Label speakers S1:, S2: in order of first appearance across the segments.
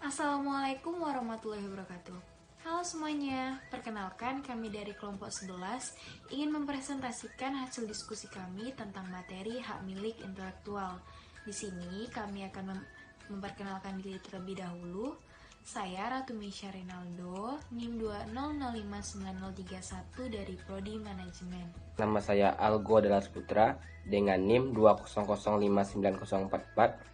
S1: Assalamualaikum warahmatullahi wabarakatuh. Halo semuanya, perkenalkan kami dari kelompok 11 ingin mempresentasikan hasil diskusi kami tentang materi hak milik intelektual. Di sini kami akan memperkenalkan diri terlebih dahulu. Saya Ratu Misha Rinaldo, NIM 2005931 dari Prodi Manajemen.
S2: Nama saya Algo Adalah Putra dengan NIM 200590444.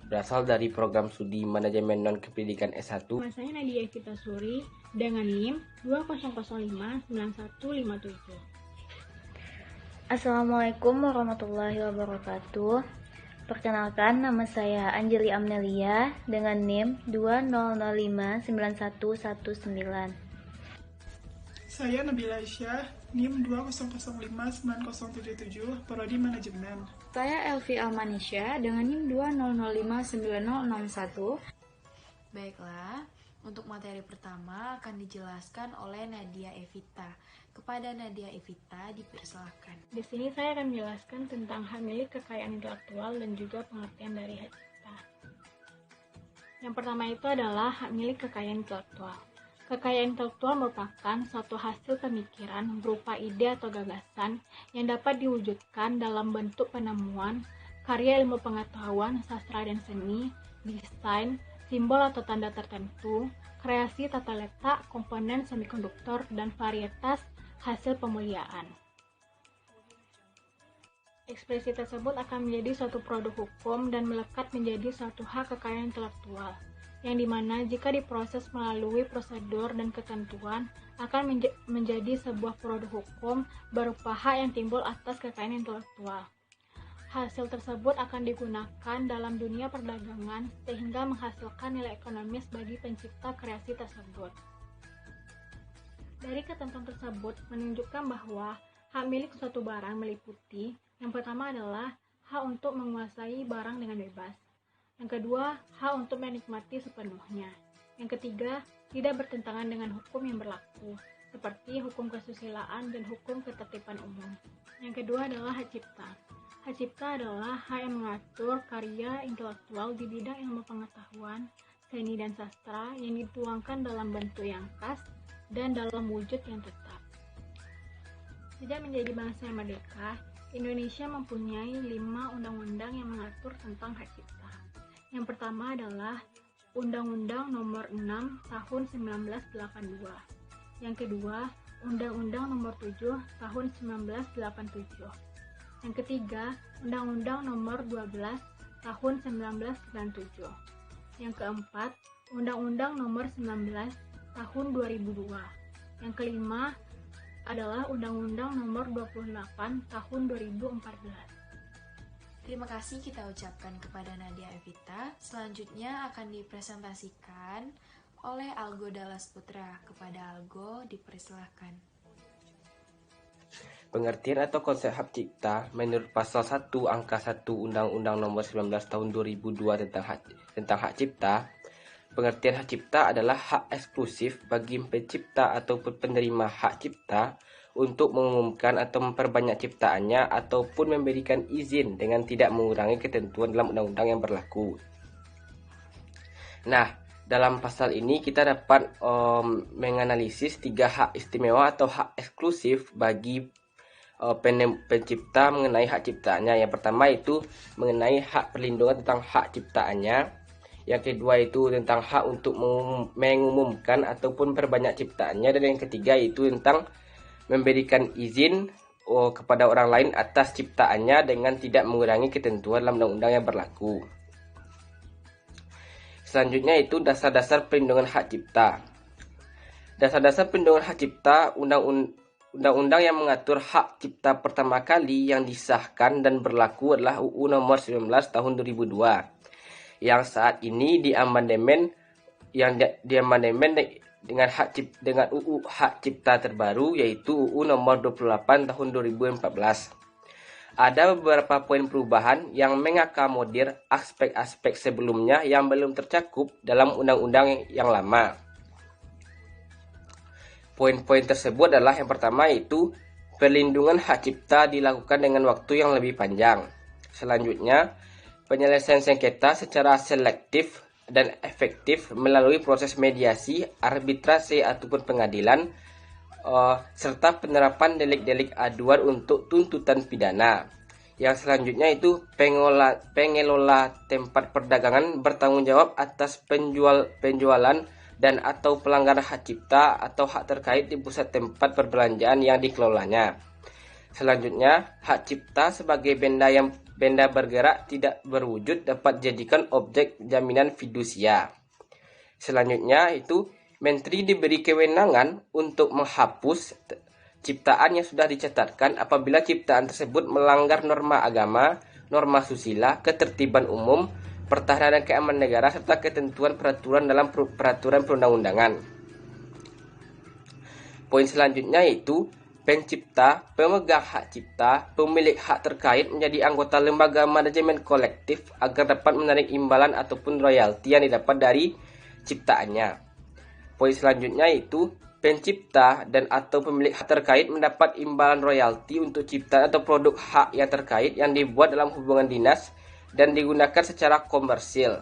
S2: Berasal dari program studi Manajemen Non-Kependidikan S1.
S3: Nama saya Nadia Evita Suri dengan NIM 20059157.
S4: Assalamualaikum warahmatullahi wabarakatuh. Perkenalkan, nama saya Anjeli Amnelia dengan NIM 200591119.
S5: Saya Nabila Aisyah, NIM 200590077, Prodi Manajemen.
S6: Saya Elvi Almanisya dengan NIM 200590061.
S1: Baiklah, untuk materi pertama akan dijelaskan oleh Nadia Evita. Kepada Nadia Evita dipersilakan.
S3: Di sini saya akan menjelaskan tentang hak milik kekayaan intelektual dan juga pengertian dari hak cipta. Yang pertama itu adalah hak milik kekayaan intelektual. Kekayaan intelektual merupakan suatu hasil pemikiran berupa ide atau gagasan yang dapat diwujudkan dalam bentuk penemuan, karya ilmu pengetahuan, sastra dan seni, desain, simbol atau tanda tertentu, kreasi tata letak, komponen semikonduktor, dan varietas hasil pemuliaan. Ekspresi tersebut akan menjadi suatu produk hukum dan melekat menjadi suatu hak kekayaan intelektual, yang dimana jika diproses melalui prosedur dan ketentuan akan menjadi sebuah produk hukum berupa hak yang timbul atas kekayaan intelektual. Hasil tersebut akan digunakan dalam dunia perdagangan sehingga menghasilkan nilai ekonomis bagi pencipta kreasi tersebut. Dari ketentuan tersebut menunjukkan bahwa hak milik suatu barang meliputi yang pertama adalah hak untuk menguasai barang dengan bebas. Yang kedua, hak untuk menikmati sepenuhnya. Yang ketiga, tidak bertentangan dengan hukum yang berlaku, seperti hukum kesusilaan dan hukum ketertiban umum. Yang kedua adalah hak cipta. Hak cipta adalah hak yang mengatur karya intelektual di bidang ilmu pengetahuan, seni dan sastra yang dituangkan dalam bentuk yang khas dan dalam wujud yang tetap. Sejak menjadi bangsa yang merdeka, Indonesia mempunyai 5 undang-undang yang mengatur tentang hak cipta. Yang pertama adalah Undang-Undang Nomor 6 Tahun 1982. Yang kedua, Undang-Undang Nomor 7 Tahun 1987. Yang ketiga, Undang-Undang Nomor 12 Tahun 1997. Yang keempat, Undang-Undang Nomor 19 Tahun 2002. Yang kelima adalah Undang-Undang Nomor 28 Tahun 2014.
S1: Terima kasih kita ucapkan kepada Nadia Evita. Selanjutnya akan dipresentasikan oleh Algo Dallas Putra. Kepada Algo dipersilahkan.
S2: Pengertian atau konsep hak cipta menurut pasal 1 angka 1 Undang-Undang Nomor 19 Tahun 2002 tentang hak cipta. Pengertian hak cipta adalah hak eksklusif bagi pencipta ataupun penerima hak cipta untuk mengumumkan atau memperbanyak ciptaannya ataupun memberikan izin dengan tidak mengurangi ketentuan dalam undang-undang yang berlaku. Nah, dalam pasal ini kita dapat menganalisis 3 hak istimewa atau hak eksklusif bagi pencipta mengenai hak ciptaannya. Yang pertama itu mengenai hak perlindungan tentang hak ciptaannya. Yang kedua itu tentang hak untuk mengumumkan ataupun perbanyak ciptaannya. Dan yang ketiga itu tentang memberikan izin kepada orang lain atas ciptaannya dengan tidak mengurangi ketentuan dalam undang-undang yang berlaku. Selanjutnya itu dasar-dasar perlindungan hak cipta. Dasar-dasar perlindungan hak cipta, undang-undang yang mengatur hak cipta pertama kali yang disahkan dan berlaku adalah UU Nomor 19 Tahun 2002. Yang saat ini diamandemen dengan UU Hak Cipta terbaru yaitu UU Nomor 28 Tahun 2014. Ada beberapa poin perubahan yang mengakomodir aspek-aspek sebelumnya yang belum tercakup dalam undang-undang yang lama. Poin-poin tersebut adalah yang pertama yaitu perlindungan hak cipta dilakukan dengan waktu yang lebih panjang. Selanjutnya, penyelesaian sengketa secara selektif dan efektif melalui proses mediasi, arbitrase ataupun pengadilan, serta penerapan delik-delik aduan untuk tuntutan pidana. Yang selanjutnya itu pengelola tempat perdagangan bertanggung jawab atas penjualan dan atau pelanggaran hak cipta atau hak terkait di pusat tempat perbelanjaan yang dikelolanya. Selanjutnya, hak cipta sebagai benda bergerak tidak berwujud dapat dijadikan objek jaminan fidusia. Selanjutnya itu Menteri diberi kewenangan untuk menghapus ciptaan yang sudah dicatatkan apabila ciptaan tersebut melanggar norma agama, norma susila, ketertiban umum, pertahanan dan keamanan negara serta ketentuan peraturan dalam peraturan perundang-undangan. Poin selanjutnya yaitu pencipta, pemegang hak cipta, pemilik hak terkait menjadi anggota lembaga manajemen kolektif agar dapat menarik imbalan ataupun royalti yang didapat dari ciptaannya. Poin selanjutnya yaitu pencipta dan atau pemilik hak terkait mendapat imbalan royalti untuk ciptaan atau produk hak yang terkait yang dibuat dalam hubungan dinas dan digunakan secara komersil.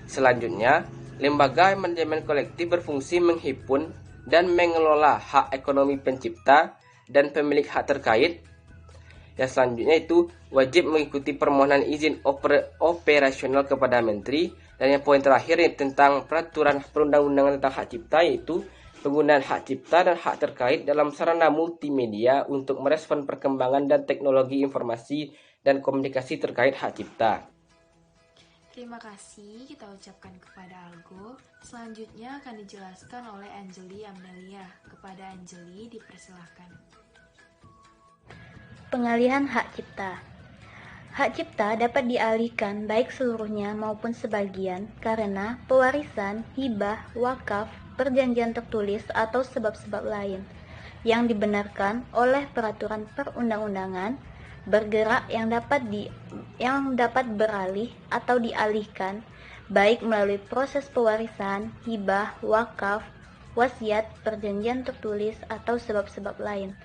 S2: Selanjutnya, lembaga manajemen kolektif berfungsi menghimpun dan mengelola hak ekonomi pencipta dan pemilik hak terkait. Yang selanjutnya itu wajib mengikuti permohonan izin operasional kepada menteri. Dan yang poin terakhir tentang peraturan perundang-undangan tentang hak cipta yaitu penggunaan hak cipta dan hak terkait dalam sarana multimedia untuk merespon perkembangan dan teknologi informasi dan komunikasi terkait hak cipta.
S1: Terima kasih kita ucapkan kepada Algo. Selanjutnya akan dijelaskan oleh Anjeli Amelia. Kepada Anjeli dipersilahkan.
S4: Pengalihan hak cipta. Hak cipta dapat dialihkan baik seluruhnya maupun sebagian karena pewarisan, hibah, wakaf, perjanjian tertulis atau sebab-sebab lain yang dibenarkan oleh peraturan perundang-undangan bergerak yang dapat beralih atau dialihkan baik melalui proses pewarisan, hibah, wakaf, wasiat, perjanjian tertulis atau sebab-sebab lain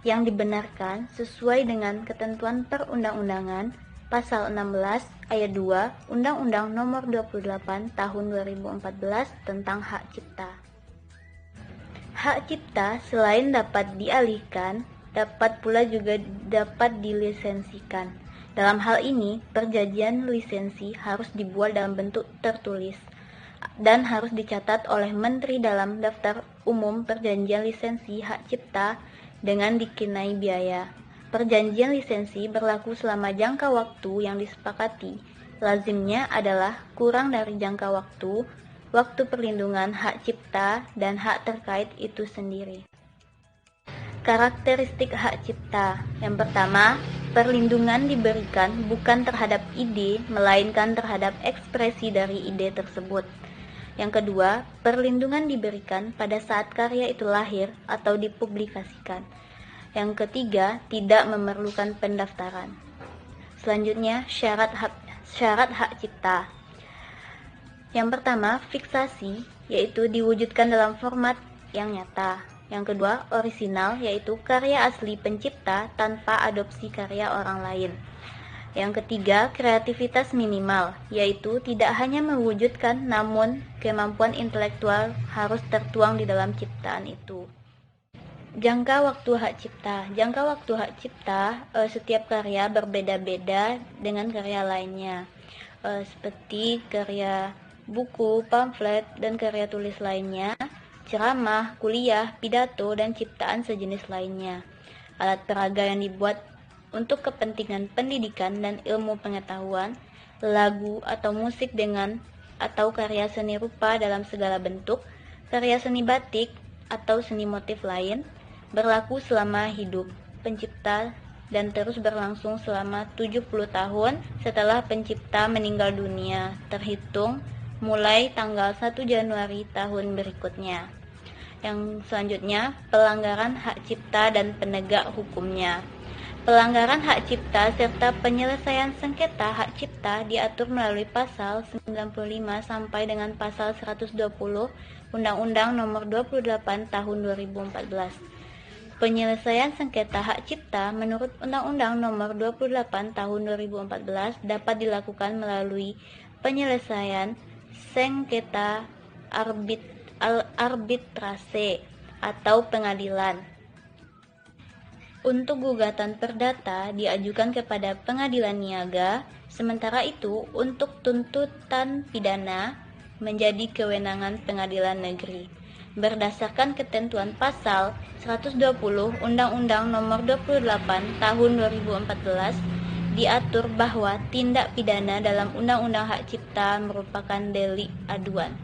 S4: yang dibenarkan sesuai dengan ketentuan perundang-undangan pasal 16 ayat 2 Undang-Undang Nomor 28 Tahun 2014 tentang hak cipta. Hak cipta selain dapat dialihkan, dapat pula juga dapat dilisensikan. Dalam hal ini, perjanjian lisensi harus dibuat dalam bentuk tertulis dan harus dicatat oleh Menteri dalam Daftar Umum Perjanjian Lisensi Hak Cipta dengan dikenai biaya. Perjanjian lisensi berlaku selama jangka waktu yang disepakati. Lazimnya adalah kurang dari jangka waktu perlindungan hak cipta dan hak terkait itu sendiri. Karakteristik hak cipta. Yang pertama, perlindungan diberikan bukan terhadap ide, melainkan terhadap ekspresi dari ide tersebut. Yang kedua, perlindungan diberikan pada saat karya itu lahir atau dipublikasikan. Yang ketiga, tidak memerlukan pendaftaran. Selanjutnya, syarat hak cipta. Yang pertama, fiksasi, yaitu diwujudkan dalam format yang nyata. Yang kedua, orisinal, yaitu karya asli pencipta tanpa adopsi karya orang lain. Yang ketiga, kreativitas minimal, yaitu tidak hanya mewujudkan namun kemampuan intelektual harus tertuang di dalam ciptaan itu. Jangka waktu hak cipta. Jangka waktu hak cipta, setiap karya berbeda-beda dengan karya lainnya. Seperti karya buku, pamflet, dan karya tulis lainnya, ceramah, kuliah, pidato, dan ciptaan sejenis lainnya. Alat peraga yang dibuat untuk kepentingan pendidikan dan ilmu pengetahuan, lagu atau musik atau karya seni rupa dalam segala bentuk, karya seni batik atau seni motif lain, berlaku selama hidup pencipta dan terus berlangsung selama 70 tahun setelah pencipta meninggal dunia, terhitung mulai tanggal 1 Januari tahun berikutnya. Yang selanjutnya, pelanggaran hak cipta dan penegak hukumnya. Pelanggaran hak cipta serta penyelesaian sengketa hak cipta diatur melalui pasal 95 sampai dengan pasal 120 Undang-Undang Nomor 28 Tahun 2014. Penyelesaian sengketa hak cipta menurut Undang-Undang Nomor 28 Tahun 2014 dapat dilakukan melalui penyelesaian sengketa arbitrase atau pengadilan. Untuk gugatan perdata diajukan kepada pengadilan niaga, sementara itu untuk tuntutan pidana menjadi kewenangan pengadilan negeri. Berdasarkan ketentuan pasal 120 Undang-Undang Nomor 28 Tahun 2014 diatur bahwa tindak pidana dalam Undang-Undang Hak Cipta merupakan delik aduan.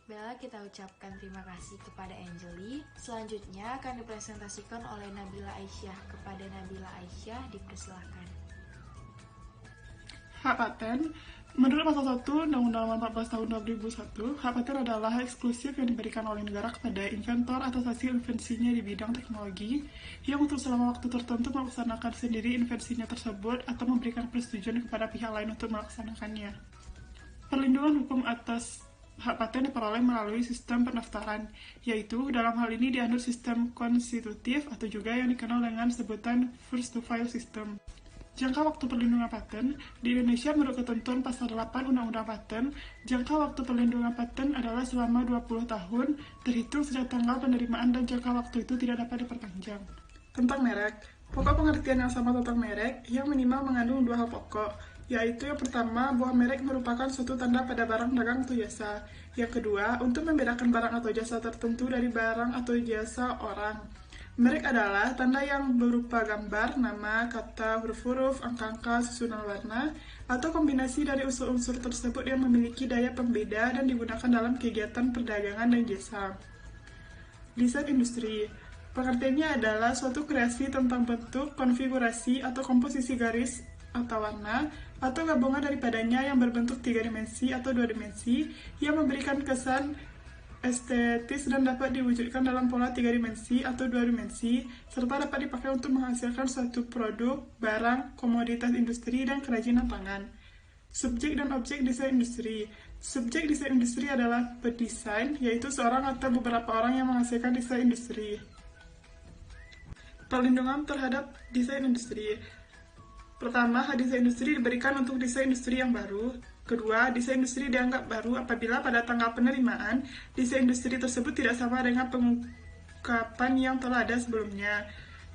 S1: Bella, kita ucapkan terima kasih kepada Anjeli. Selanjutnya akan dipresentasikan oleh Nabila Aisyah. Kepada Nabila Aisyah, dipersilakan.
S5: Hak paten. Menurut pasal 1 Undang-Undang 14 tahun 2001, hak paten adalah hak eksklusif yang diberikan oleh negara kepada inventor atas hasil invensinya di bidang teknologi yang untuk selama waktu tertentu melaksanakan sendiri invensinya tersebut atau memberikan persetujuan kepada pihak lain untuk melaksanakannya. Perlindungan hukum atas hak paten diperoleh melalui sistem pendaftaran, yaitu dalam hal ini dianut sistem konstitutif atau juga yang dikenal dengan sebutan first to file system. Jangka waktu perlindungan paten di Indonesia menurut ketentuan pasal 8 Undang-Undang Paten, jangka waktu perlindungan paten adalah selama 20 tahun terhitung sejak tanggal penerimaan dan jangka waktu itu tidak dapat diperpanjang. Tentang merek, pokok pengertian yang sama tentang merek yang minimal mengandung dua hal pokok, yaitu yang pertama, bahwa merek merupakan suatu tanda pada barang dagang atau jasa. Yang kedua, untuk membedakan barang atau jasa tertentu dari barang atau jasa orang. Merek adalah tanda yang berupa gambar, nama, kata, huruf-huruf, angka-angka, susunan warna, atau kombinasi dari unsur-unsur tersebut yang memiliki daya pembeda dan digunakan dalam kegiatan perdagangan dan jasa. Desain industri. Pengertiannya adalah suatu kreasi tentang bentuk, konfigurasi, atau komposisi garis atau warna, atau gabungan daripadanya yang berbentuk 3 dimensi atau 2 dimensi, yang memberikan kesan estetis dan dapat diwujudkan dalam pola 3 dimensi atau 2 dimensi, serta dapat dipakai untuk menghasilkan suatu produk, barang, komoditas industri, dan kerajinan tangan. Subjek dan objek desain industri. Subjek desain industri adalah pendesain, yaitu seorang atau beberapa orang yang menghasilkan desain industri. Perlindungan terhadap desain industri. Pertama, hak desain industri diberikan untuk desain industri yang baru. Kedua, desain industri dianggap baru apabila pada tanggal penerimaan, desain industri tersebut tidak sama dengan pengungkapan yang telah ada sebelumnya.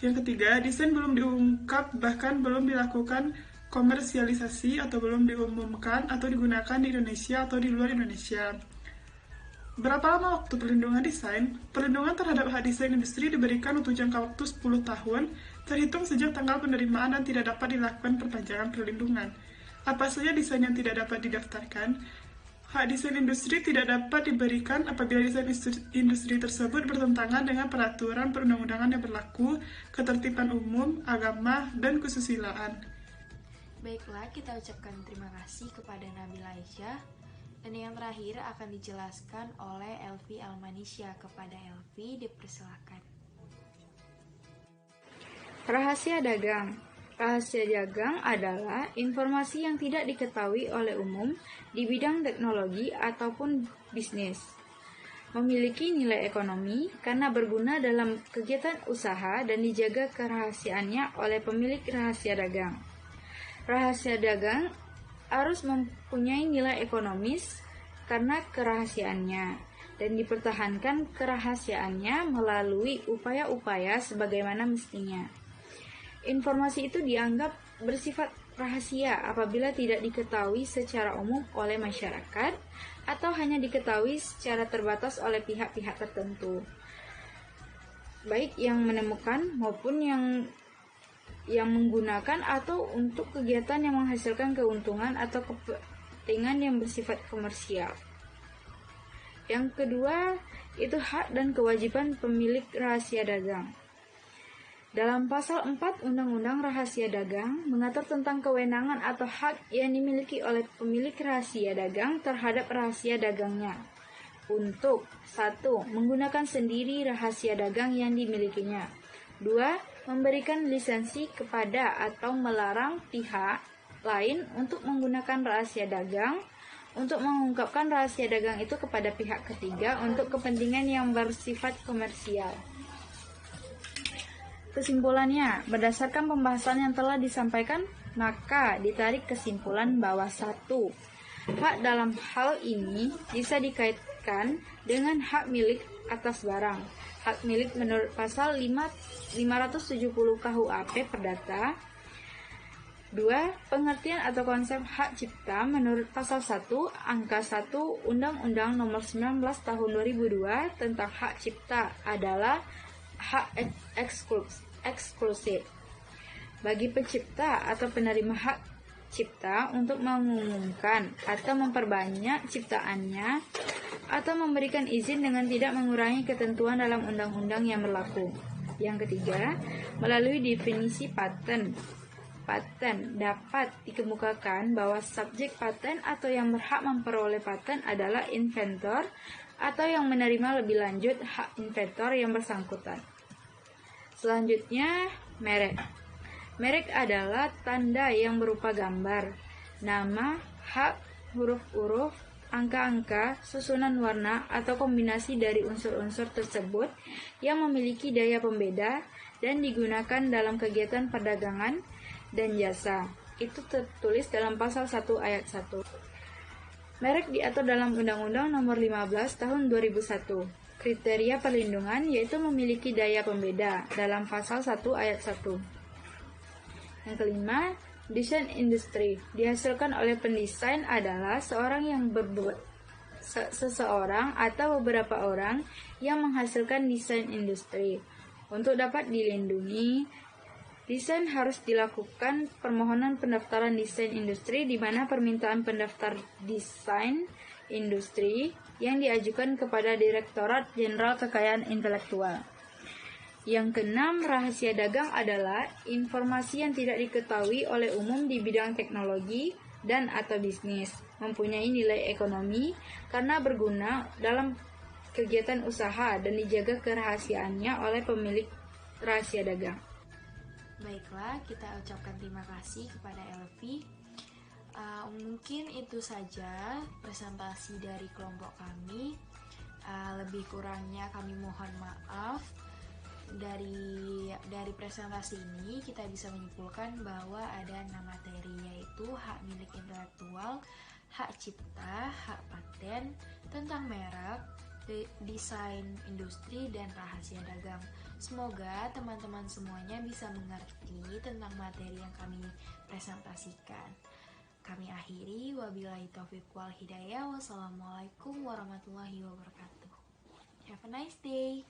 S5: Yang ketiga, desain belum diungkap bahkan belum dilakukan komersialisasi atau belum diumumkan atau digunakan di Indonesia atau di luar Indonesia. Berapa lama waktu perlindungan desain? Perlindungan terhadap hak desain industri diberikan untuk jangka waktu 10 tahun, terhitung sejak tanggal penerimaan dan tidak dapat dilakukan perpanjangan perlindungan. Apa saja desain yang tidak dapat didaftarkan? Hak desain industri tidak dapat diberikan apabila desain industri tersebut bertentangan dengan peraturan perundang-undangan yang berlaku, ketertiban umum, agama, dan kesusilaan.
S1: Baiklah, kita ucapkan terima kasih kepada Nabila Aisyah. Dan yang terakhir akan dijelaskan oleh Elvi Almanisya. Kepada Elvi, dipersilakan.
S6: Rahasia dagang. Rahasia dagang adalah informasi yang tidak diketahui oleh umum di bidang teknologi ataupun bisnis. Memiliki nilai ekonomi karena berguna dalam kegiatan usaha dan dijaga kerahasiaannya oleh pemilik rahasia dagang. Rahasia dagang harus mempunyai nilai ekonomis karena kerahasiaannya dan dipertahankan kerahasiaannya melalui upaya-upaya sebagaimana mestinya. Informasi itu dianggap bersifat rahasia apabila tidak diketahui secara umum oleh masyarakat atau hanya diketahui secara terbatas oleh pihak-pihak tertentu, baik yang menemukan maupun yang menggunakan atau untuk kegiatan yang menghasilkan keuntungan atau kepentingan yang bersifat komersial. Yang kedua, itu hak dan kewajiban pemilik rahasia dagang. Dalam pasal 4 Undang-Undang Rahasia Dagang mengatur tentang kewenangan atau hak yang dimiliki oleh pemilik rahasia dagang terhadap rahasia dagangnya untuk 1. Menggunakan sendiri rahasia dagang yang dimilikinya. 2. Memberikan lisensi kepada atau melarang pihak lain untuk menggunakan rahasia dagang untuk mengungkapkan rahasia dagang itu kepada pihak ketiga untuk kepentingan yang bersifat komersial. Kesimpulannya, berdasarkan pembahasan yang telah disampaikan, maka ditarik kesimpulan bahwa 1. Hak dalam hal ini bisa dikaitkan dengan hak milik atas barang. Hak milik menurut pasal 570 KUHP Perdata. 2. Pengertian atau konsep hak cipta menurut pasal 1 angka 1 Undang-Undang Nomor 19 Tahun 2002 tentang hak cipta adalah hak eksklusif bagi pencipta atau penerima hak cipta untuk mengumumkan atau memperbanyak ciptaannya atau memberikan izin dengan tidak mengurangi ketentuan dalam undang-undang yang berlaku. Yang ketiga, melalui definisi paten dapat dikemukakan bahwa subjek paten atau yang berhak memperoleh paten adalah inventor atau yang menerima lebih lanjut hak inventor yang bersangkutan. Selanjutnya, merek. Merek adalah tanda yang berupa gambar, nama, hak, huruf-huruf, angka-angka, susunan warna, atau kombinasi dari unsur-unsur tersebut yang memiliki daya pembeda dan digunakan dalam kegiatan perdagangan dan jasa. Itu tertulis dalam pasal 1 ayat 1. Merek diatur dalam Undang-Undang Nomor 15 Tahun 2001. Kriteria perlindungan yaitu memiliki daya pembeda dalam pasal 1 ayat 1. Yang kelima, desain industri. Dihasilkan oleh pendesain adalah seseorang atau beberapa orang yang menghasilkan desain industri. Untuk dapat dilindungi, desain harus dilakukan permohonan pendaftaran desain industri di mana permintaan pendaftar desain industri yang diajukan kepada Direktorat Jenderal Kekayaan Intelektual. Yang keenam, rahasia dagang adalah informasi yang tidak diketahui oleh umum di bidang teknologi dan atau bisnis, mempunyai nilai ekonomi karena berguna dalam kegiatan usaha dan dijaga kerahasiaannya oleh pemilik rahasia dagang.
S1: Baiklah, kita ucapkan terima kasih kepada Elvi. Mungkin itu saja presentasi dari kelompok kami. Lebih kurangnya kami mohon maaf. Dari presentasi ini kita bisa menyimpulkan bahwa ada 6 materi, yaitu hak milik intelektual, hak cipta, hak paten, tentang merek, desain industri, dan rahasia dagang. Semoga teman-teman semuanya bisa mengerti tentang materi yang kami presentasikan. Kami akhiri, wabillahi taufiq wal hidayah. Wassalamualaikum warahmatullahi wabarakatuh. Have a nice day.